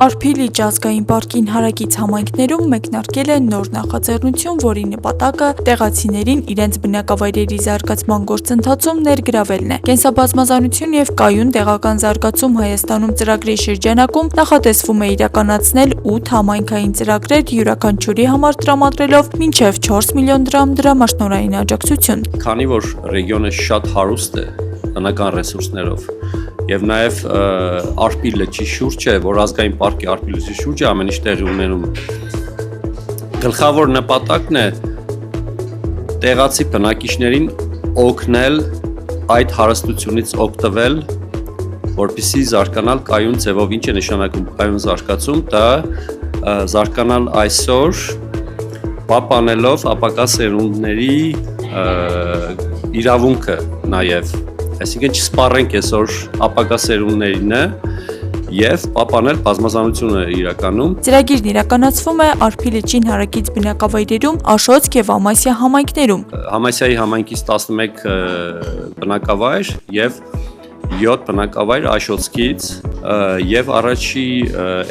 Արփիլիճ ազգային պարկին հարակից համայնքներում մեկնարկել է նոր նախաձեռնություն, որի նպատակը տեղացիներին իրենց բնակավայրերի զարգացման գործընթացում ներգրավելն է։ Կենսաբազմազանություն եւ կայուն տեղական զարգացում Հայաստանում ծրագրի շրջանակում նախատեսվում է իրականացնել 8 համայնքային ծրագրեր յուրաքանչյուրի համար տրամադրելով մինչև 4 միլիոն դրամ դրամաշնորհային աջակցություն։ Քանի որ ռեգիոնը շատ հարուստ է տնական ռեսուրսներով եւ նաեւ Արփի լճի շուրջը, որ ազգային պարկի Արփի լճի շուրջը ամեն ինչ տեղի ունենում։ Գլխավոր նպատակն է տեղացի բնակիչներին օգնել այդ հարստությունից օգտվել, որպեսզի զարգանալ կայուն ձևով, ինչ է նշանակում կայուն զարգացում, դա զարգանալ այսօր պահպանելով ապագա սերունդների իրավունքը նաեւ, այսինքն չսպառենք այսօր ապագա սերունդներինը եւ պահպանել բազմազանությունը իրականում։ Ծրագիրն իրականացվում է Արփի լճին հարակից բնակավայրերում, Աշոտսկ եւ Ամասիա համայնքներում։ Ամասիայի համայնքից 11 բնակավայր եւ 7 բնակավայր Աշոտսկից եւ առաջի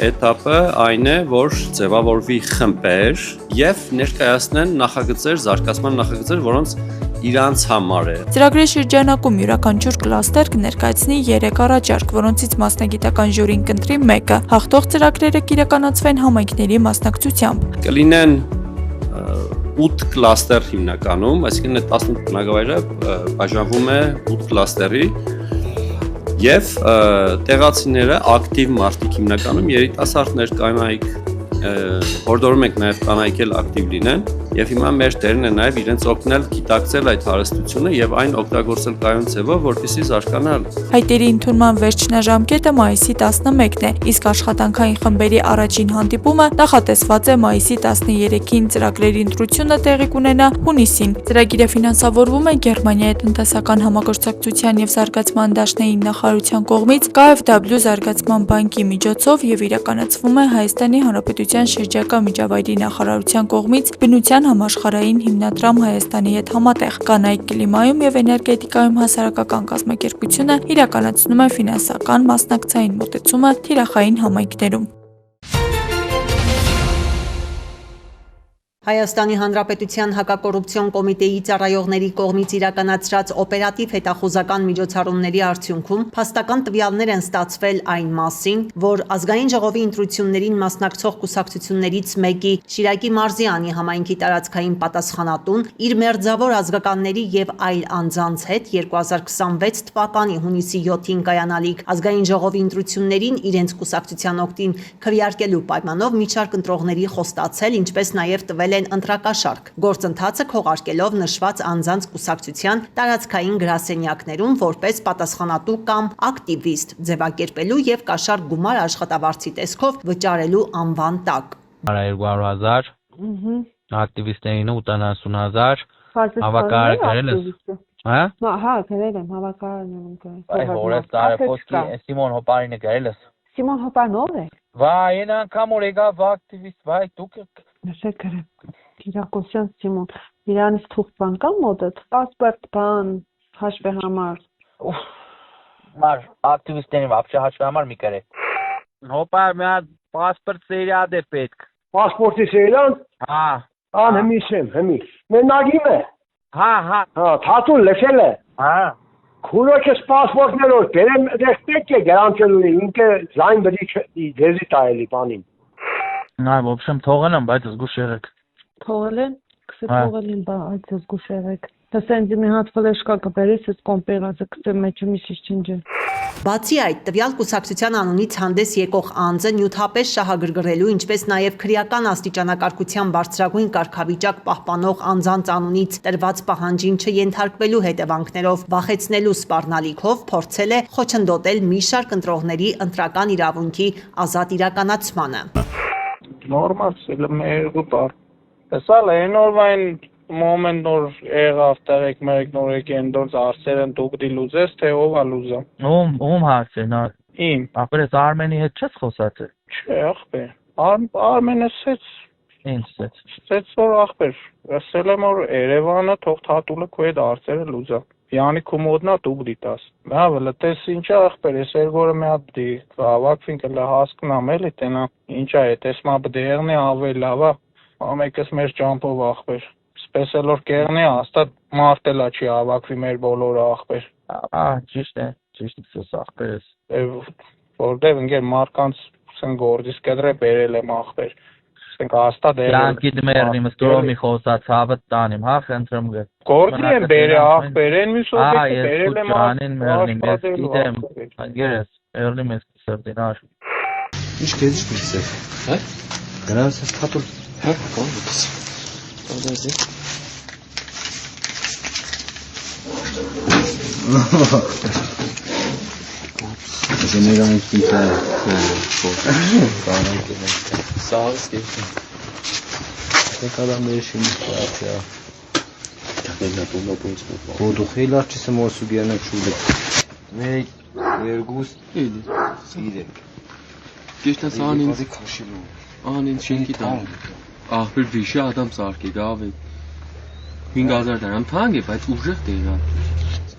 էտապը այն է, որ ձևավորվի խմբեր եւ ներկայացնեն նախագծեր, զարգացման նախագծեր, որոնց իրանց համար է։ Ծրագրի շրջանակում յուրաքանչյուր կլաստեր կներկայացնի 3 առաջարկ, որոնցից մասնագիտական ժյուրին կընտրի մեկը։ Հաղթող ծրագրերը կիրականացվեն համայնքների մասնակցությամբ։ Կլինեն 8 կլաստեր հիմնականում, այսինքն այդ 18 բնակավայրը բաժանվում է 8 կլաստերի եւ տեղացիները ակտիվ մարդիկ հիմնականում երիտասարդներ կանայք հորդորում ենք նաեւ կանայք էլ ակտիվ լինեն եւ հիմա մեր դերն է նաեւ իրենց օգնել գիտակցել այդ հարստությունը եւ այն օգտագործել կայուն ձևով, որպեսզի զարգանալ։ Հայտերի ընդունման վերջնաժամկետը մայիսի 11-ն է, իսկ աշխատանքային խմբերի առաջին հանդիպումը նախատեսված է մայիսի 13-ին, ծրագրերի ընտրությունը տեղի կունենա հունիսին։ Ծրագիրը ֆինանսավորվում է Գերմանիայի տնտեսական համագործակցության եւ զարգացման դաշնային նախարարության կողմից, KfW զարգացման բանկի միջոցով եւ իրականացվում է Հայաստանի Հանրապետության շրջակա միջավայրի նախարարության կողմից բնության համաշխարհային հիմնադրամ Հայաստանի հետ համատեղ։ Կանայք կլիմայում եւ էներգետիկայում հասարակական կազմակերպությունը իրականացնում է ֆինանսական մասնակցային մոտեցումը թիրախային համայնքներում։ Հայաստանի Հանրապետության հակակոռուպցիոն կոմիտեի ծառայողների կողմից իրականացրած օպերատիվ հետախուզական միջոցառումների արդյունքում փաստական տվյալներ են ստացվել այն մասին, որ ազգային ժողովի ընտրություններին մասնակցող կուսակցություններից մեկի Շիրակի Մարզյանի համայնքի տարածքային պատասխանատուն իր մերձավոր ազգականների եւ այլ անձանց հետ 2026 թվականի հունիսի 7-ին կայանալիք ազգային ժողովի ընտրություններին իրենց կուսակցության օգտին քվեարկելու պայմանով մի շարք ընտրողների խոստացել, ինչպես նաեւ տվել են ընտրակաշարք, գործընթացը քողարկելով նշված անձանց կուսակցության տարածքային գրասենյակներում որպես պատասխանատու կամ ակտիվիստ ձևակերպելու եւ կաշառք գումար աշխատավարձի տեսքով վճարելու անվան տակ։ 200,000 ակտիվիստերին 80,000 հավաքարար գրել ես։ Հա? Հա, գրել եմ, հավաքարարն եմ գրել։ Այ հորս տարեփոքի Սիմոն Հոպարինը գրել ես։ Սիմոն Հոպարն ով է։ Վայ, այն անգամ որ եկավ ակտիվիստ, վայ, դուք Նշեք գրեմ։ Կիրակոսյան Սիմոն, իրանից թուղթ բան կա մոտդ, պասպորտ բան, հաշվի համար։ Մար ակտիվիստներին вообще հաշվի համար մի գրե։ Հոպար մի հատ պասպորտ սերիադ է պետք։ Պասպորտի սերիան։ Հա։ Ան հմի։ Մենագին է։ Հա։ Հա, թաթուն լսել է։ Հա։ Քուրոջս պասպորտներով բերեմ պետք է գրանցելու ինքը զայն բդի դեզի տայելի բանին։ Նա в общем թողել եմ, բայց զգուշ եղեք։ Թողել են, թողել են, բայց զգուշ եղեք։ Տեսենց մի հատ ֆլեշկա կբերես, այս կոմպերացը կծեմ մեջը մի շիշ։ Բացի այդ, տվյալ կուսակցության անունից հանդես եկող անձը նյութապես շահագրգռելու, ինչպես նաև քրեական աստիճանակարգության բարձրագույն կարգավիճակ պահպանող անձանց անունից տրված պահանջին չենթարկվելու հետևանքներով վախեցնելու սպառնալիքով փորձել է խոչընդոտել մի շարք ընտրողների ընտրական իրավունքի ազատ իրականացմանը։ Normal, երկու տար։ Տեսալ են օրվային moment նոր եղավ տեղեք մերեք նոր եկեն դուրս արսերն դուք դի լուզես թե ով է լուզա։ Ում հարցն է։ Իմ։ Ապրես Արմենի հետ չես խոսացել։ Չէ, ախպեր։ Արմենը սեց։ Ինչ սեց։ Սեց որ ախպեր։ Ասել եմ որ Երևանը թող թատուլը քո հետ արսերը լուզա։ Յանի կոմոդնա դուբլի տաս։ Մա լտես ինչա ախպեր, ես երգորը մի հատ դի հավաքվին կլա հասկնամ էլի տենա ինչա է, տեսմա բդերնի ավել լավա, ամեկս մեր ճամփով ախպեր։ Սպեսել որ կերնի հաստատ մարտելա չի հավաքվի մեր բոլորը ախպեր։ Ճիշտ է ախպերս։ Որտեվ ընկեր մարկանց սեն գործից կդրե բերել եմ ախպեր։ Սենք հաստատ է։ Լանկիդ մերնի մստորոմի խոսած հավը տանիմ, հա խնդրում գ։ Գործի եմ բերե ախպեր, են մի սոկետ բերել եմ ախպերին մերնի մեզ գիտեմ, անգերես, երնի մեզ սրտին աշ։ Ինչ կեզի պիրսեր, հա? Գրանց ես թատուլ, հա? Կոն ուտես, կոդազի։ General Pinta, Sağız geçti. Tek adam değişim ya. Budu xeyli artçısı morsu giyene çuluk. Ne vergus idi. Side. Geçti sanin karşılı. Anin şenki tam. Ah bir vişe adam sarki gavi. Hingazar derim tangi bayt ujaq deyil.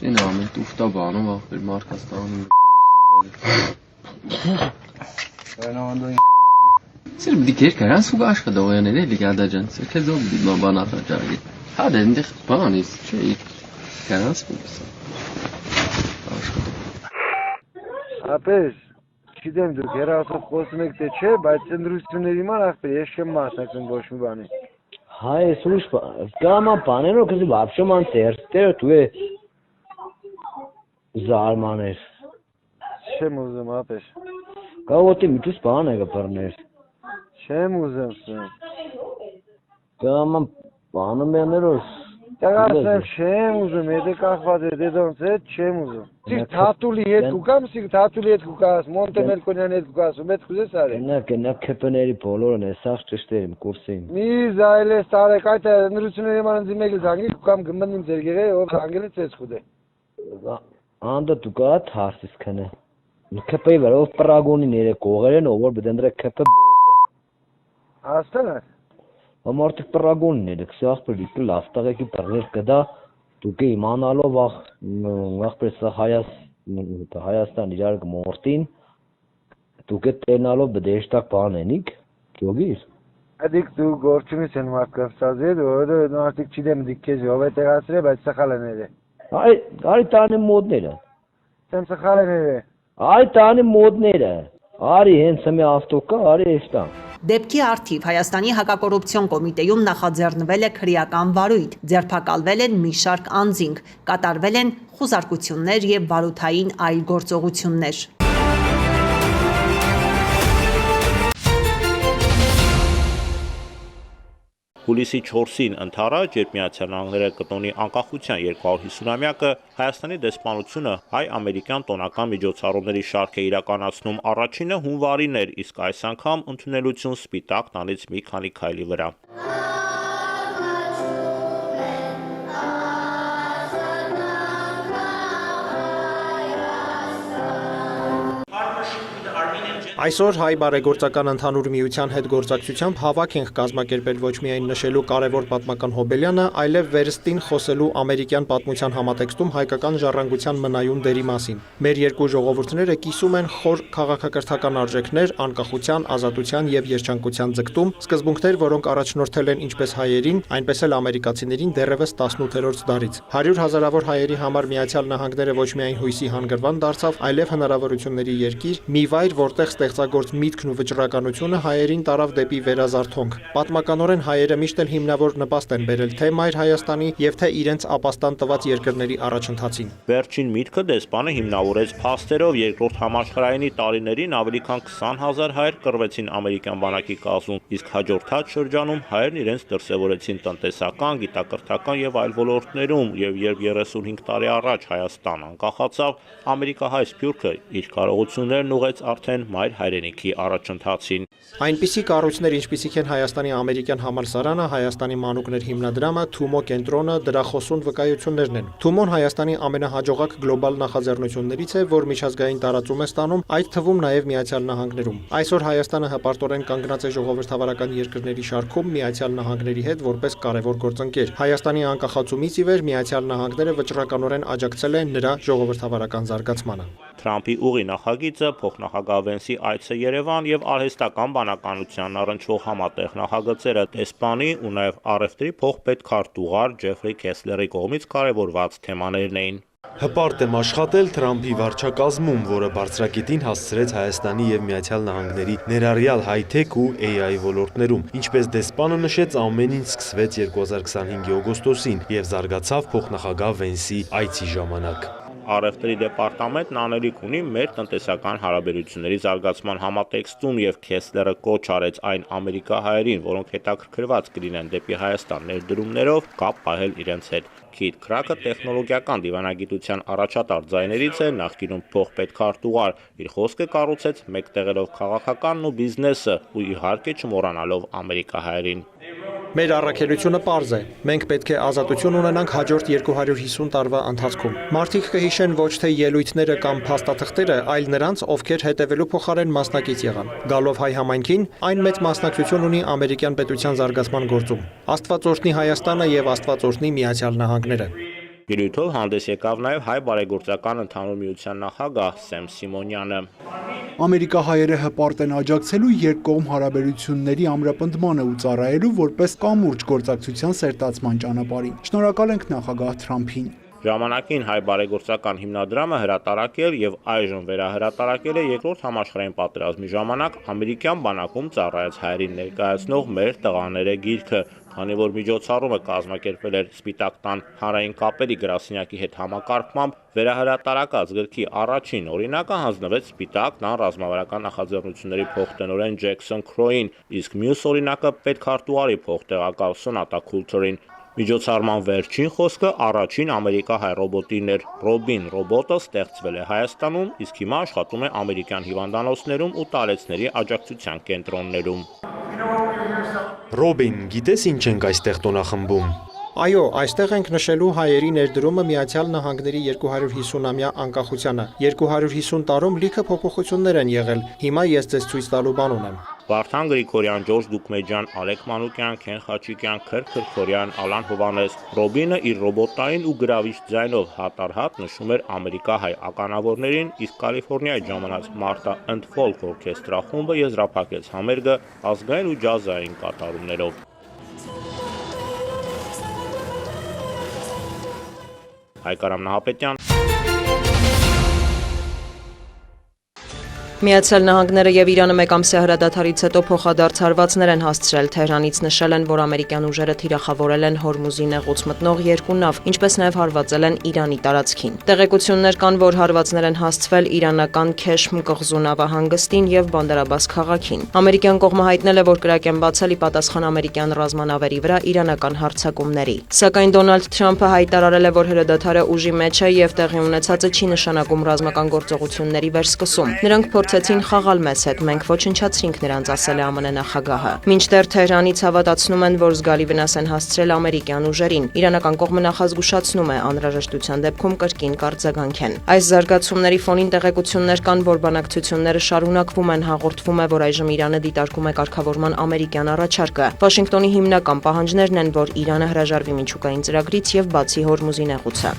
İnanın tufta banı var bir markastan. Sir bir dikir keren su başka da o yana ne ligada can. Sir kezo bir bana atacağım. Hadi indi banis şey keren su. Apes Չգիտեմ դուք հերասով խոսում եք թե չէ, բայց ընտրությունների ման ախպեր ես չեմ մասնակցում ոչ մի բանի։ Հայ, слушай, կամա բաներով կզի вообще ման ծերտերը դու է զարմաներ։ Չեմ ուզում ապես։ Կավոտի միտուս բան է կբռներ։ Չեմ ուզում սա։ Կամա բանում յաներով Տղասեմ չեմ ուզում, եթե կախված է դեդոնց հետ չեմ ուզում։ Սիկ թաթուլի հետ կուկամ, սիկ թաթուլի հետ կուկաս, Մոնտե Մելքոնյանի հետ կուկաս, ու մեծ կուզես արել։ Նա քեպների բոլորն է սաղ ճշտերիմ կուրսին։ Մի զայլես տարեք այդ ընտրությունների ման ընձի մեկից անգի կուկամ գմբնիմ ձեր գեղե, ով անգելից ես խուդե։ Անդա դու կա թարսիս քնը։ Քեպեի վրա ով պրագոնին երեք կողեր են, ով որ բդենդրե քեպը Աստանա։ Ամարտիկ պրագոնին երեք սաղ պրիկը լաստաղեկի պրղեր կդա դուք իմանալով աղպեր սա Հայաստան իրար կմորտին դուք տենալով բդեշտակ բան ենիք գյոգիր Ադիկ դու գործումից են մարդկանց սազել, որ արդիկ չիդեմ դիք քեզ ով է տեղացրել, բայց սխալներ է։ Արի տանի մոդները։ Սեմ սխալներ է։ Այ տանի մոդները։ Արի հենց մի ավտոկա, արի էստան։ Դեպքի արդիվ Հայաստանի հակակոռուպցիոն կոմիտեում նախաձեռնվել է քրեական վարույթ, ձերբակալվել են մի շարք անձինք, կատարվել են խուզարկություններ եւ վարութային այլ գործողություններ։ Հուլիսի 4-ին ընթառաջ, երբ Միացյալ Նահանգները կտոնի անկախության 250-ամյակը, Հայաստանի դեսպանությունը հայ-ամերիկյան տոնական միջոցառումների շարք է իրականացնում, առաջինը հունվարին էր, իսկ այս անգամ ընդունելություն սպիտակ տանից մի քանի քայլի վրա։ Այսօր հայ բարեգործական ընդհանուր միության հետ գործակցությամբ հավաք ենք կազմակերպել ոչ միայն նշելու կարևոր պատմական հոբելյանը, այլև վերստին խոսելու ամերիկյան պատմության համատեքստում հայկական ժառանգության մնայուն դերի մասին։ Մեր երկու ժողովուրդները կիսում են խոր քաղաքակրթական արժեքներ, անկախության, ազատության եւ երջանկության ձգտում, սկզբունքներ, որոնք առաջնորդել են ինչպես հայերին, այնպես էլ ամերիկացիներին դեռևս 18-րդ դարից։ 100 հազարավոր հայերի համար Միացյալ Նահանգները ոչ միայն հույսի հանգրվան դարձավ, այլև հնարավորությունների երկիր, մի վայր, որտեղ ստեղծագործ միտքն ու վճռականությունը հայերին տարավ դեպի վերազարթոնք։ Պատմականորեն հայերը միշտ էլ հիմնավոր նպաստ են բերել թե Մայր Հայաստանի եւ թե իրենց ապաստան տված երկրների առաջընթացին։ Վերջին միտքը դեսպանը հիմնավորեց փաստերով երկրորդ համաշխարհայինի տարիներին ավելի քան 20,000 հայեր կռվեցին ամերիկյան բանակի կազմում, իսկ հաջորդած շրջանում հայերն իրենց դրսևորեցին տնտեսական, գիտակրթական եւ այլ ոլորտներում, եւ երբ 35 տարի առաջ Հայաստան անկախացավ, ամերիկահայ սփյուռքը իր կարողություններն ուղեց արդեն Մայր հայրենիքի առաջընթացին։ Այնպիսի կառույցներ, ինչպիսիք են Հայաստանի ամերիկյան համալսարանը, Հայաստանի մանուկներ հիմնադրամը, Թումո կենտրոնը, դրա խոսուն վկայություններն են։ Թումոն Հայաստանի ամենահաջողակ գլոբալ նախաձեռնություններից է, որ միջազգային տարածում է ստանում, այդ թվում նաև Միացյալ Նահանգներում։ Այսօր Հայաստանը հպարտորեն կանգնած է ժողովրդավարական երկրների շարքում Միացյալ Նահանգների հետ որպես կարևոր գործընկեր։ Հայաստանի անկախացումից ի վեր Միացյալ Նահանգները վճռականորեն աջակցել է նրա ժողովրդավարական զարգացմանը։ Թրամփի ուղի նախագիծը փոխնախագահ Վենսի այցը Երևան եւ արհեստական բանականությանն առնչվող համատեղ նախագծերը դեսպանի ու նաեւ առևտրի փոխպետքարտուղար Ջեֆրի Քեսլերի կողմից կարևորված թեմաներն էին։ Հպարտ եմ աշխատել Թրամփի վարչակազմում, որը բարձրակետին հասցրեց Հայաստանի եւ Միացյալ Նահանգների ներառյալ հայ-թեք ու AI ոլորտներում։ Ինչպես դեսպանը նշեց, ամեն ինչ սկսվեց 2025 օգոստոսին եւ զարգացավ փոխնախագահ Վենսի այցի ժամանակ։ Առևտրի դեպարտամենտն անելիք ունի մեր տնտեսական հարաբերությունների զարգացման համատեքստում եւ Քեսլերը կոչ արեց այն ամերիկահայերին, որոնք հետաքրքրված կլինեն դեպի Հայաստան ներդրումներով, կապ պահել իրենց հետ։ Քիթ Քրակը տեխնոլոգիական դիվանագիտության առաջատար ձայներից է, նախկինում փոխպետքարտուղար, իր խոսքը կառուցեց մեկտեղելով քաղաքականն ու բիզնեսը ու իհարկե չմոռանալով ամերիկահայերին։ Մեր առաքելությունը պարզ է։ Մենք պետք է ազատություն ունենանք հաջորդ 250 տարվա ընթացքում։ Մարդիկ կհիշեն ոչ թե ելույթները կամ փաստաթղթերը, այլ նրանց, ովքեր հետևելու փոխարեն մասնակից եղան։ Գալով հայ համայնքին, այն մեծ մասնակցություն ունի ամերիկյան պետության զարգացման գործում։ Աստված օրհնի Հայաստանը եւ Աստված օրհնի Միացյալ Նահանգները։ Ելույթով հանդես եկավ նաև հայ բարեգործական ընդհանուր միության նախագահ Սեմ Սիմոնյանը։ Ամերիկահայերը հպարտ են աջակցելու երկկողմ հարաբերությունների ամրապնդմանը ու ծառայելու որպես կամուրջ գործակցության սերտացման ճանապարհին։ Շնորհակալ ենք նախագահ Թրամփին։ Ժամանակին հայ բարեգործական հիմնադրամը հրատարակել եւ այժմ վերահրատարակել է երկրորդ համաշխարհային պատերազմի ժամանակ ամերիկյան բանակում ծառայած հայերին ներկայացնող Մեր տղաները գիրքը, քանի որ միջոցառումը կազմակերպվել էր Սպիտակ տան հանրային կապերի գրասենյակի հետ համակարգմամբ, վերահրատարակած գրքի առաջին օրինակը հանձնվեց Սպիտակ տան ռազմավարական նախաձեռնությունների փոխտնօրեն Ջեքսոն Քրոին, իսկ մյուս օրինակը պետքարտուղարի փոխտեղակալ Սոնատա Քուլթերին։ Միջոցառման վերջին խոսքը առաջին ամերիկահայ ռոբոտին էր։ Ռոբին ռոբոտը ստեղծվել է Հայաստանում, իսկ հիմա աշխատում է ամերիկյան հիվանդանոցներում ու տարեցների աջակցության կենտրոններում։ Ռոբին, գիտես ինչ ենք այստեղ տոնախմբում։ Այո, այստեղ ենք նշելու հայերի ներդրումը Միացյալ Նահանգների 250-ամյա անկախությանը։ 250 տարում լիքը փոփոխություններ են եղել։ Հիմա ես ձեզ ցույց տալու բան ունեմ։ Վարդան Գրիգորյան, Ջորջ Դուկմեջյան, Ալեք Մանուկյան, Քեն Խաչիկյան, Քրք Քրքորյան, Ալան Հովանես։ Ռոբինը իր ռոբոտային ու գրավիչ ձայնով հատառհատ նշում էր ամերիկահայ ականավորներին, իսկ Կալիֆոռնիայի ժամանած Մարտա and Folk օրքեստրախումբը եզրափակեց համերգը ազգային ու ջազային կատարումներով։ Հայկարամ Նահապետյան։ Միացյալ Նահանգները եւ Իրանը մեկ ամսյա հրադադարից հետո փոխադարձ հարվածներ են հասցրել Թեհրանից, նշել են, որ ամերիկյան ուժերը թիրախավորել են Հորմուզի նեղուց մտնող երկու նավ, ինչպես նաեւ հարվածել են Իրանի տարածքին։ Տեղեկություններ կան, որ հարվածներ են հասցվել իրանական Քեշմ կղզու նավահանգստին եւ Բանդարաբաս քաղաքին։ Ամերիկյան կողմը հայտնել է, որ կրակ են բացել ի պատասխան ամերիկյան ռազմանավերի վրա իրանական հարձակումների։ Սակայն Դոնալդ Թրամփը հայտարարել է, որ հրադադարը ուժի մեջ է եւ տեղի ունեցածը չի նշանակում ռազմական գործողությունների վերսկսում։ Նրանք փորձեցին խաղալ մեզ հետ, մենք ոչնչացրինք նրանց, ասել է ԱՄՆ նախագահը։ Մինչդեռ Թեհրանից հավատացնում են, որ զգալի վնաս են հասցրել ամերիկյան ուժերին։ Իրանական կողմը նախազգուշացնում է, անհրաժեշտության դեպքում կրկին կարձագանքեն։ Այս զարգացումների ֆոնին տեղեկություններ կան, որ բանակցությունները շարունակվում են, հաղորդվում է, որ այժմ Իրանը դիտարկում է կարգավորման ամերիկյան առաջարկը։ Վաշինգտոնի հիմնական պահանջներն են, որ Իրանը հրաժարվի միջուկային ծրագրից եւ բացի Հորմուզի նեղուցը։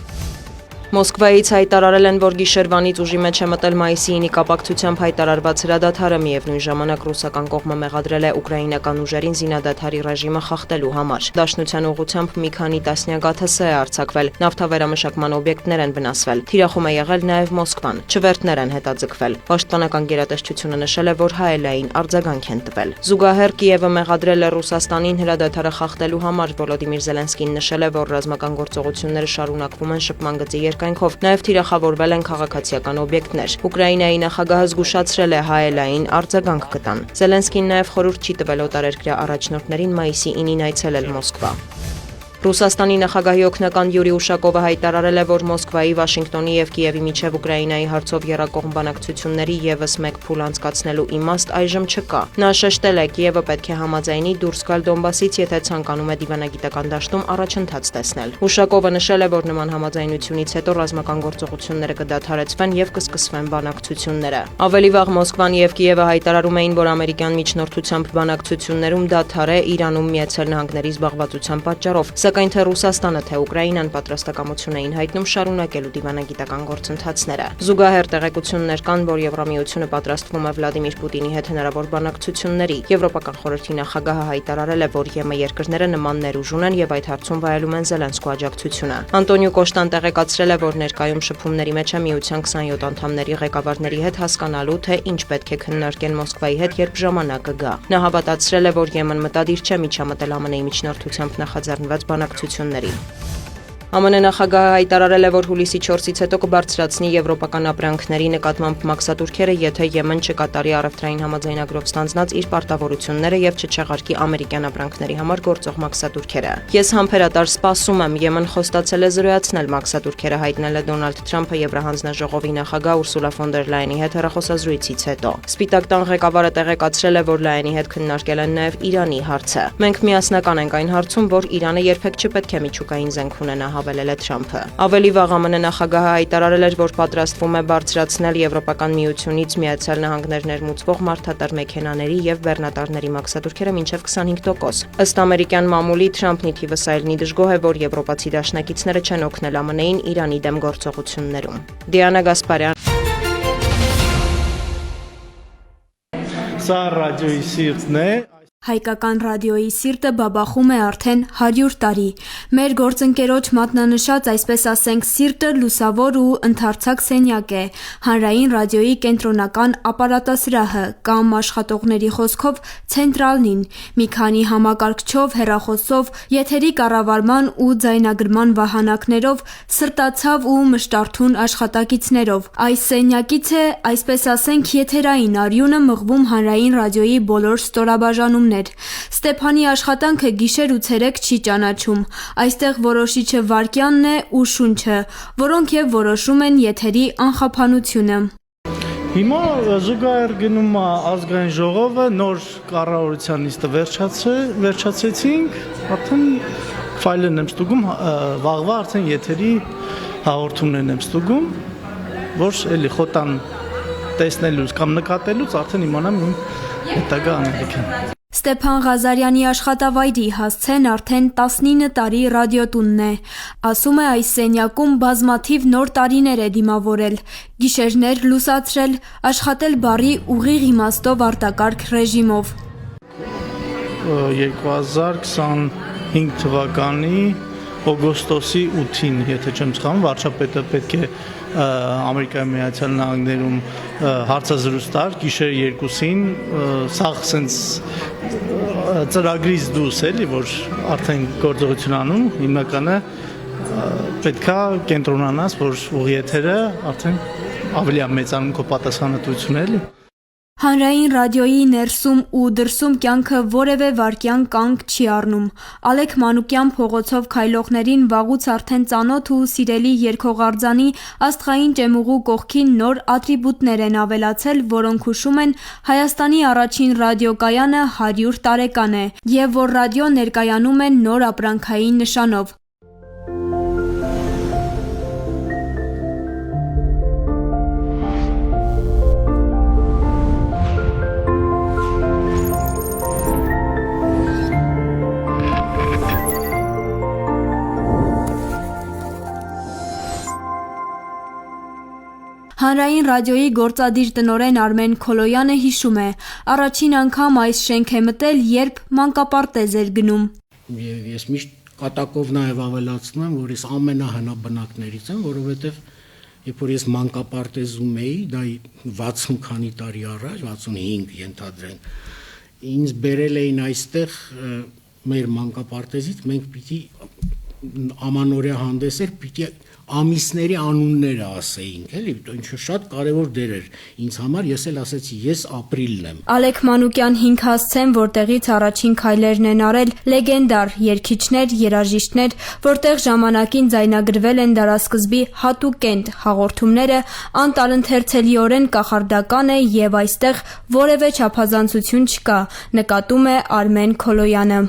Մոսկվայից հայտարարել են, որ գիշերվանից ուժի մեջ է մտել մայիսի 9-ի կապակցությամբ հայտարարված հրադադարը, միևնույն ժամանակ ռուսական կողմը մեղադրել է ուկրաինական ուժերին զինադադարի ռեժիմը խախտելու համար։ Դաշնության ուղղությամբ մի քանի տասնյակ ԱԹՍ է արձակվել, նավթավերամշակման օբյեկտներ են վնասվել, թիրախում է եղել նաև Մոսկվան, չվերթներ են հետաձգվել։ Պաշտպանական գերատեսչությունը նշել է, որ հայելային արձագանք են տվել։ Զուգահեռ Կիևը մեղադրել է Ռուսաստանին հրադադարը խախտելու համար։ Վոլոդիմիր Զելենսկին նշել է, որ ռազմական գործողությունները շարունակվում են շփման գծի երկայնքով, նաև թիրախավորվել են քաղաքացիական օբյեկտներ։ Ուկրաինայի նախագահը զգուշացրել է հայելային արձագանք կտան։ Զելենսկին նաև խորհուրդ չի տվել օտարերկրյա առաջնորդներին մայիսի 9-ին այցելել Մոսկվա։ Ռուսաստանի նախագահի օգնական Յուրի Ուշակովը հայտարարել է, որ Մոսկվայի, Վաշինգտոնի եւ Կիևի միջև Ուկրաինայի հարցով եռակողմ բանակցությունների եւս մեկ փուլ անցկացնելու իմաստ այժմ չկա։ Նա շեշտել է, Կիևը պետք է համաձայնի դուրս գալ Դոնբասից, եթե ցանկանում է դիվանագիտական դաշտում առաջընթաց տեսնել։ Ուշակովը նշել է, որ նման համաձայնությունից հետո ռազմական գործողությունները կդադարեցվեն եւ կսկսվեն բանակցությունները։ Ավելի վաղ Մոսկվան եւ Կիևը հայտարարում էին, որ ամերիկյան միջնորդությամբ բանակցություններում դադար է Իրանում Միացյալ Նահանգների զբաղվածության պատճառով, սակայն թե Ռուսաստանը, թե Ուկրաինան պատրաստակամություն էին հայտնում շարունակելու դիվանագիտական գործընթացները։ Զուգահեռ տեղեկություններ կան, որ Եվրամիությունը պատրաստվում է Վլադիմիր Պուտինի հետ հնարավոր բանակցությունների։ Եվրոպական խորհրդի նախագահը հայտարարել է, որ ԵՄ երկրները նման ներուժ ունեն եւ այդ հարցում վայելում են Զելենսկու աջակցությունը։ Անտոնիո Կոշտան տեղեկացրել է, որ ներկայում շփումների մեջ է Միության 27 անդամների ղեկավարների հետ հասկանալու, թե ինչ պետք է քննարկեն Մոսկվայի հետ, երբ ժամանակը գա։ Նա հավատացրել է, որ ԵՄ-ն մտադիր չէ միջամտել ԱՄՆ-ի միջնորդությամբ նախաձեռնված բանակցություններին։ ԱՄՆ նախագահը հայտարարել է, որ հուլիսի 4-ից հետո կբարձրացնի եվրոպական ապրանքների նկատմամբ մաքսատուրքերը, եթե Եմեն չկատարի առևտրային համաձայնագրով ստանձնած իր պարտավորությունները եւ չչեղարկի ամերիկյան ապրանքների համար գործող մաքսատուրքերը։ Ես համբերատար սպասում եմ, Եմեն խոստացել է զրոյացնել մաքսատուրքերը, հայտնել է Դոնալդ Թրամփը Եվրահանձնաժողովի նախագահ Ուրսուլա ֆոն դեր Լայենի հետ հեռախոսազրույցից հետո։ Սպիտակ տան ղեկավարը տեղեկացրել է, որ Լայենի հետ քննարկել են նաեւ Իրանի հարցը։ Մենք միասնական ենք այն հարցում, որ Իրանը երբեք չպետք է միջուկային զենք ունենա, հավելել է Թրամփը։ Ավելի վաղ ԱՄՆ նախագահը հայտարարել էր, որ պատրաստվում է բարձրացնել Եվրոպական միությունից Միացյալ Նահանգներ ներմուծվող մարդատար մեքենաների եւ բեռնատարների մաքսատուրքերը մինչեւ 25%։ Ըստ ամերիկյան մամուլի Թրամփն ի թիվս այլնի դժգոհ է, որ եվրոպացի դաշնակիցները չեն օգնել ԱՄՆ-ին Իրանի դեմ գործողություններում։ Դիանա Գասպարյան։ Սա ռադիոյի սիրտն է։ Հայկական ռադիոյի սիրտը բաբախում է արդեն 100 տարի։ Մեր գործընկերոջ մատնանշած, այսպես ասենք, սիրտը լուսավոր ու ընդարձակ սենյակ է, հանրային ռադիոյի կենտրոնական ապարատասրահը կամ աշխատողների խոսքով ցենտրալնին, մի քանի համակարգչով, հեռախոսով, եթերի կառավարման ու ձայնագրման վահանակներով, սրտացավ ու մշտարթուն աշխատակիցներով։ Այս սենյակից է, այսպես ասենք, եթերային արյունը մղվում հանրային ռադիոյի բոլոր ստորաբաժանումներ։ Ստեփանի աշխատանքը գիշեր ու ցերեկ չի ճանաչում։ Այստեղ որոշիչը վարքյանն է ու շունչը, որոնք եւ որոշում են եթերի անխափանությունը։ Հիմա զուգահեռ գնում է ազգային ժողովը, նոր կառավարության նիստը վերջացեցինք, արդեն ֆայլն եմ ստուգում, վաղվա արդեն եթերի հաղորդումներն եմ ստուգում, որ էլի խոտան տեսնելուց կամ նկատելուց արդեն իմանամ իմ հետագա անելիքն։ Ստեփան Ղազարյանի աշխատավայրի հասցեն արդեն 19 տարի ռադիոտունն է։ Ասում է, այս սենյակում բազմաթիվ նոր տարիներ է դիմավորել, գիշերներ լուսացրել, աշխատել բառի ուղիղ իմաստով արտակարգ ռեժիմով։ 2025 թվականի օգոստոսի 8-ին, եթե չեմ սխալվում, վարչապետը պետք է Ամերիկայի Միացյալ Նահանգներում հարցազրույց տար գիշեր 2-ին, սաղ սենց ծրագրից դուրս էլի, որ արդեն գործողություն անում, հիմնականը պետքա կենտրոնանաս, որ ուղի եթերը արդեն ավելի մեծանում քո պատասխանատվությունը էլի։ Հանրային ռադիոյի ներսում ու դրսում կյանքը որևէ վայրկյան կանգ չի առնում։ Ալեք Մանուկյան փողոցով քայլողներին վաղուց արդեն ծանոթ ու սիրելի երգողարձանի աստղային ճեմուղու կողքին նոր ատրիբուտներ են ավելացել, որոնք հուշում են Հայաստանի առաջին ռադիոկայանը 100 տարեկան է, եւ որ ռադիո ներկայանում են նոր ապրանքային նշանով։ Հանրային ռադիոյի գործադիր տնօրեն Արմեն Քոլոյանը հիշում է, առաջին անգամ այս շենք է մտել, երբ մանկապարտեզ էր գնում։ Ես միշտ կատակով նաև ավելացնում եմ, որ ես ամենահնաբնակներից եմ, որովհետև երբ որ ես մանկապարտեզում էի, դա 60 քանի տարի առաջ, 65 ենթադրենք, ինձ բերել էին այստեղ մեր մանկապարտեզից, մենք պիտի ամանորյա հանդես էր, պիտի ամիսների անունները ասեինք, էլի, ինչը շատ կարևոր դեր էր ինձ համար, ես էլ ասեցի, ես ապրիլն եմ։ Ալեք Մանուկյան 5 հասցեն, որտեղից առաջին քայլերն են արել լեգենդար երգիչներ, երաժիշտներ, որտեղ ժամանակին ձայնագրվել են դարասկզբի հատուկենտ հաղորդումները, անտարընթերցելիորեն կախարդական է եւ այստեղ որևէ չափազանցություն չկա, նկատում է Արմեն Քոլոյանը։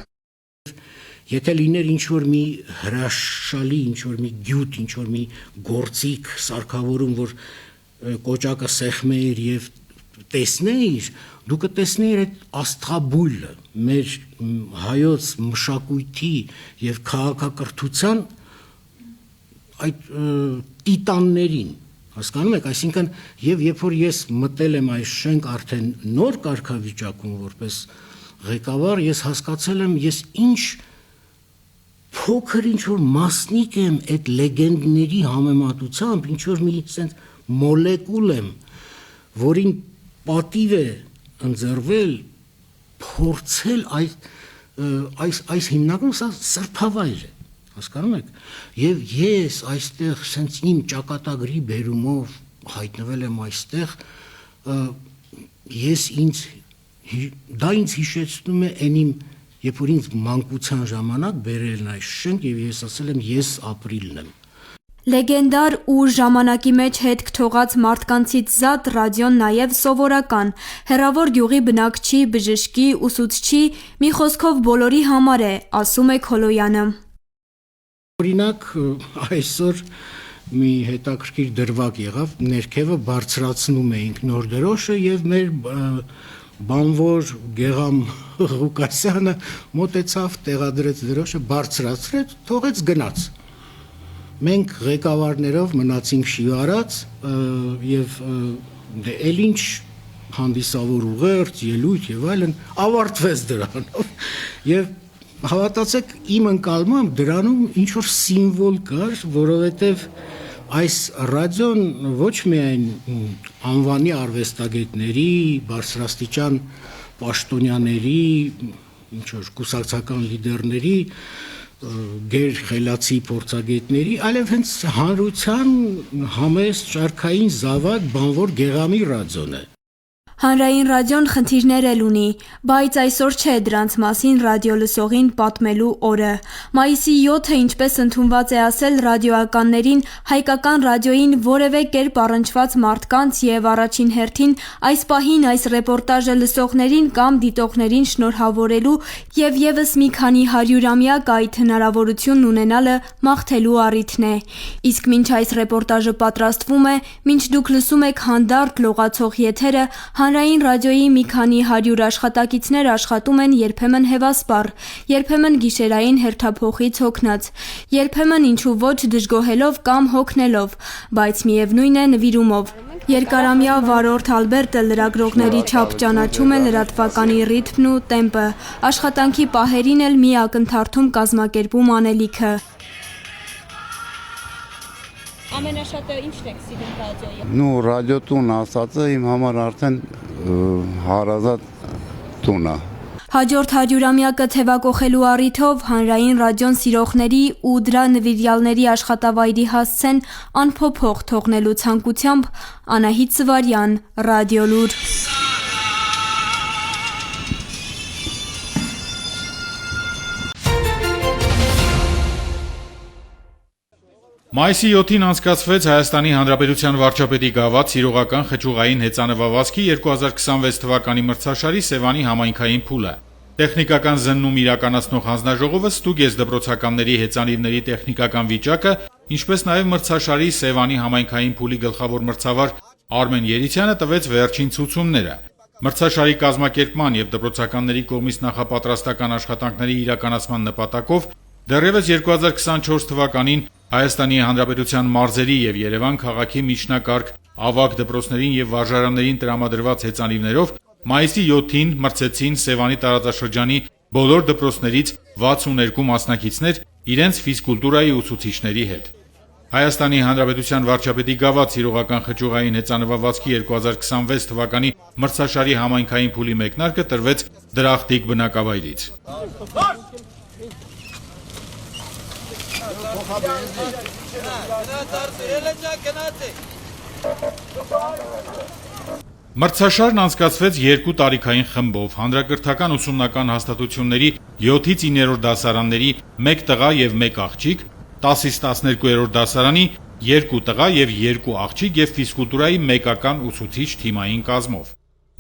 Եթե լիներ ինչ-որ մի հրաշալի, ինչ-որ մի գյուտ, ինչ-որ մի գործիք սարքավորում, որ կոճակը սեղմեիր և տեսնեիր, դու կտեսնեիր այդ աստղաբույլը, մեր հայոց մշակույթի և քաղաքակրթության այդ տիտաններին, հասկանում եք, այսինքն, և երբ որ ես մտել եմ այս շենք արդեն նոր կարգավիճակում որպես ղեկավար, ես հասկացել եմ, ես ինչ փոքր ինչ-որ մասնիկ եմ այդ լեգենդների համեմատությամբ, ինչ-որ մի սենց մոլեկուլ եմ, որին պատիվ է ընձեռվել փորձել այս հիմնականում սա սրբավայր է, հասկանում եք, և ես այստեղ սենց իմ ճակատագրի բերումով հայտնվել եմ այստեղ, դա ինձ հիշեցնում է այն իմ Երբ որ ինձ մանկության ժամանակ բերելն այս շենք և ես ասել եմ ես ապրիլն եմ։ Լեգենդար ու ժամանակի մեջ հետք թողած մարդկանցից զատ ռադիոն նաև սովորական, հեռավոր գյուղի բնակչի, բժշկի, ուսուցչի, մի խոսքով բոլորի համար է, ասում է Քոլոյանը։ Օրինակ այսօր մի հետաքրքիր դրվագ եղավ, ներքևը բարձրացնում էինք նոր դրոշը և մեր բանվոր Գեղամ Ղուկասյանը մոտեցավ, տեղադրեց դրոշը, բարձրացրեց, թողեց գնաց։ Մենք ղեկավարներով մնացինք շիվարած և էլ ինչ հանդիսավոր ուղերձ, ելույթ և այլն ավարտվեց դրանով և հավատացեք իմ ընկալմամբ դրանում ինչ-որ սիմվոլ կար, որովհետև այս ռադիոն ոչ միայն անվանի արվեստագետների, բարձրաստիճան պաշտոնյաների, ինչ-որ կուսակցական լիդերների, գերխելացի փորձագետների, այլև հենց հանրության համեստ շարքային զավակ բանվոր Գեղամի ռադիոն է։ Հանրային ռադիոն խնդիրներ էլ ունի, բայց այսօր չէ դրանց մասին ռադիո լսողին պատմելու օրը։ Մայիսի 7-ը, ինչպես ընդունված է ասել, ռադիոականներին, հայկական ռադիոյին որևէ կերպ առնչված մարդկանց և առաջին հերթին այս պահին այս ռեպորտաժը լսողներին կամ դիտողներին շնորհավորելու և ևս մի քանի 100-ամյակ այդ հնարավորությունն ունենալը մաղթելու առիթն է։ Իսկ մինչ այս ռեպորտաժը պատրաստվում է, մինչ դուք լսում եք հանդարտ լողացող եթերը, Հանրային ռադիոյի մի քանի 100 աշխատակիցներ աշխատում են երբեմն հևասպառ, երբեմն գիշերային հերթափոխից հոգնած, երբեմն ինչու ոչ դժգոհելով կամ հոգնելով, բայց միևնույն է նվիրումով։ Երկարամյա վարորդ Ալբերտը լրագրողների չափ ճանաչում է լրատվականի ռիթմն ու տեմպը, աշխատանքի պահերին էլ մի ակնթարթում կազմակերպում անելիքը։ Ամենաշատը ի՞նչն եք սիրում ռադիոյի։ Նու ռադիո տուն ասածը իմ համար արդեն հարազատ տուն է։ Հաջորդ 100-ամյակը թևակողելու առիթով հանրային ռադիոն սիրողների ու դրա նվիրյալների աշխատավայրի հասցեն անփոփոխ թողնելու ցանկությամբ Անահիտ Սվարյան, Ռադիոլուր։ Մայիսի 7-ին անցկացվեց Հայաստանի Հանրապետության վարչապետի գավաթ սիրողական խճուղային հեծանվավազքի 2026 թվականի մրցաշարի Սևանի համայնքային փուլը։ Տեխնիկական զննում իրականացնող հանձնաժողովը ստուգեց դպրոցականների հեծանիվների տեխնիկական վիճակը, ինչպես նաև մրցաշարի Սևանի համայնքային փուլի գլխավոր մրցավար Արմեն Երիցյանը տվեց վերջին ցուցումները։ Մրցաշարի կազմակերպման եւ դպրոցականների կողմից նախապատրաստական աշխատանքների իրականացման նպատակով դեռևս 2024 թվականին Հայաստանի Հանրապետության մարզերի եւ Երևան քաղաքի միջնակարգ ավագ դպրոցներին եւ վարժարաններին տրամադրված հեծանիվներով մայիսի 7-ին մրցեցին Սևանի տարածաշրջանի բոլոր դպրոցներից 62 մասնակիցներ իրենց ֆիզկուլտուրայի ուսուցիչների հետ։ Հայաստանի Հանրապետության վարչապետի գավաթ սիրողական խճուղային հեծանվավազքի 2026 թվականի մրցաշարի համայնքային փուլի մեկնարկը տրվեց Դրախտիկ բնակավայրից։ Մրցաշարն անցկացվեց 2 տարիքային խմբով, հանրակրթական ուսումնական հաստատությունների 7-ից 9-րդ դասարանների 1 տղա եւ 1 աղջիկ, 10-ից 12-րդ դասարանի 2 տղա եւ 2 աղջիկ եւ ֆիզկուլտուրայի մեկական ուսուցիչ թիմային կազմով։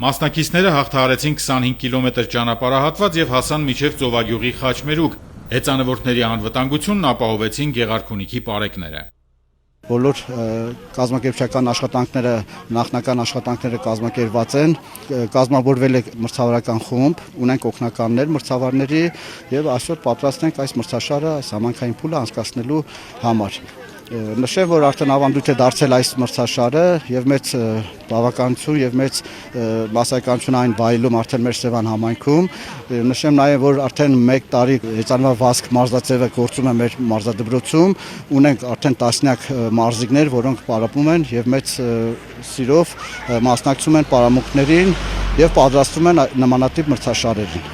Մասնակիցները հաղթահարեցին 25 կիլոմետր ճանապարհահատված եւ հասան մինչեւ Ծովագյուղի խաչմերուկ։ Հեծանվորդների անվտանգությունն ապահովեցին Գեղարքունիքի պարեկները։ Բոլոր կազմակերպչական աշխատանքները, նախնական աշխատանքները կազմակերպված են, կազմավորվել է մրցավարական խումբ, ունենք օգնականներ մրցավարների եւ այսօր պատրաստ ենք այս մրցաշարը, այս համանքային փուլը անցկացնելու համար։ Նշեմ, որ արդեն ավանդույթ է դարձել այս մրցաշարը եւ մեծ բավականություն եւ մեծ մասսայականություն այն վայելում արդեն մեր Սևան համայնքում։ Նշեմ նաեւ, որ արդեն 1 տարի հեծանվա վազք մարզաձևը գործում է մեր մարզադպրոցում, ունենք արդեն տասնյակ մարզիկներ, որոնք պարապում են եւ մեծ սիրով մասնակցում են պարամունքներին եւ պատրաստվում են նմանատիպ մրցաշարերին։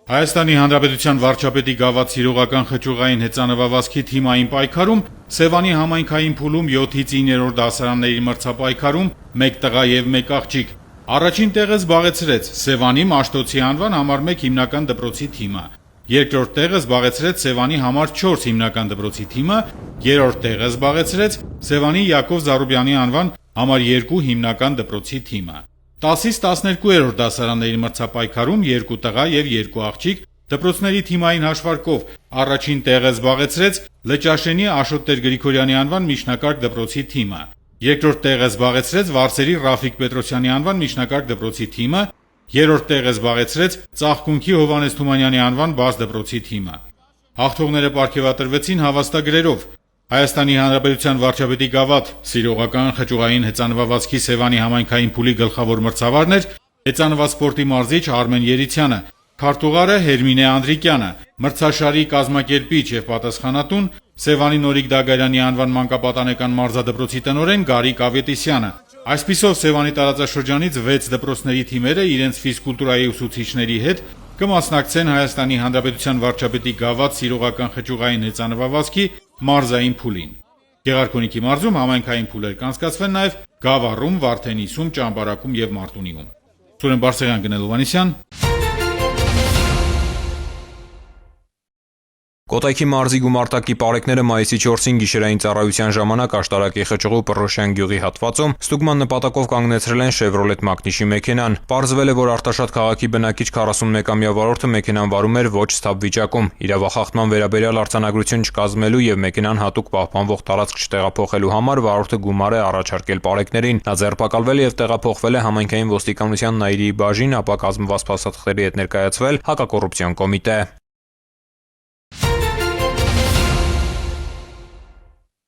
Հայաստանի Հանրապետության վարչապետի գաված սիրողական խճուղային հեծանվավազքի թիմային պայքարում Սևանի համայնքային փուլում 7-ից 9-րդ դասարանների մրցապայքարում 1 տղա եւ 1 աղջիկ առաջին տեղը զբաղեցրեց Սևանի Մաշտոցի անվան համար 1 հիմնական դպրոցի թիմը, երկրորդ տեղը զբաղեցրեց Սևանի համար 4 հիմնական դպրոցի թիմը, երրորդ տեղը զբաղեցրեց Սևանի Յակով Զարուբյանի անվան համար 2 հիմնական դպրոցի թիմը։ 10-ից 12-րդ դասարանների մրցապայքարում 2 տղա եւ 2 աղջիկ դպրոցների թիմային հաշվարկով առաջին տեղը զբաղեցրեց Լճաշենի Աշոտ Տեր-Գրիգորյանի անվան միջնակարգ դպրոցի թիմը, երկրորդ տեղը զբաղեցրեց Վարսերի Ռաֆիկ Պետրոսյանի անվան միջնակարգ դպրոցի թիմը, երրորդ տեղը զբաղեցրեց Ծաղկունքի Հովհաննես Թումանյանի անվան բաց դպրոցի թիմը։ Հաղթողները պարգևատրվեցին հավաստագրերով։ Հայաստանի Հանրապետության վարչապետի գավաթ սիրողական խճուղային հեծանվավազքի Սևանի համայնքային փուլի գլխավոր մրցավարն էր հեծանվա սպորտի մարզիչ Արմեն Երիցյանը, քարտուղարը Հերմինե Անդրիկյանը, մրցաշարի կազմակերպիչ եւ պատասխանատուն Սևանի Նորիկ Դագարյանի անվան մանկապատանեկան մարզադպրոցի տնօրեն Գարիկ Ավետիսյանը։ Այսպիսով Սևանի տարածաշրջանից 6 դպրոցների թիմերը իրենց ֆիզկուլտուրայի ուսուցիչների հետ կմասնակցեն Հայաստանի Հանրապետության վարչապետի գավաթ սիրողական խճուղային հեծանվավազքի մարզային փուլին։ Գեղարքունիքի մարզում համայնքային փուլեր կանցկացվեն նաև Գավառում, Վարդենիսում, Ճամբարակում եւ Մարտունիում։ Սուրեն Բարսեղյան, Գնել Հովհաննիսյան։ Կոտայքի մարզի գումարտակի պարեկները մայիսի 4-ին գիշերային ծառայության ժամանակ Աշտարակի խճղու Պռոշյան գյուղի հատվածում ստուգման նպատակով կանգնեցրել են Chevrolet Magnish-ի մեքենան։ Պարզվել է, որ Արտաշատ քաղաքի բնակիչ 41-ամյա վարորդը մեքենան վարում էր ոչ սթափ վիճակում։ Իրավախախտման վերաբերյալ արձանագրություն չկազմելու եւ մեքենան հատուկ պահպանվող տարածք չտեղափոխելու համար վարորդը գումար է առաջարկել պարեկներին։ Նա ձերբակալվել է եւ տեղափոխվել է համայնքային ոստիկանության Նաիրիի բաժին, ապա կազմված փաստաթղթերի հետ ներկայացվել հակակոռուպցիոն կոմիտե։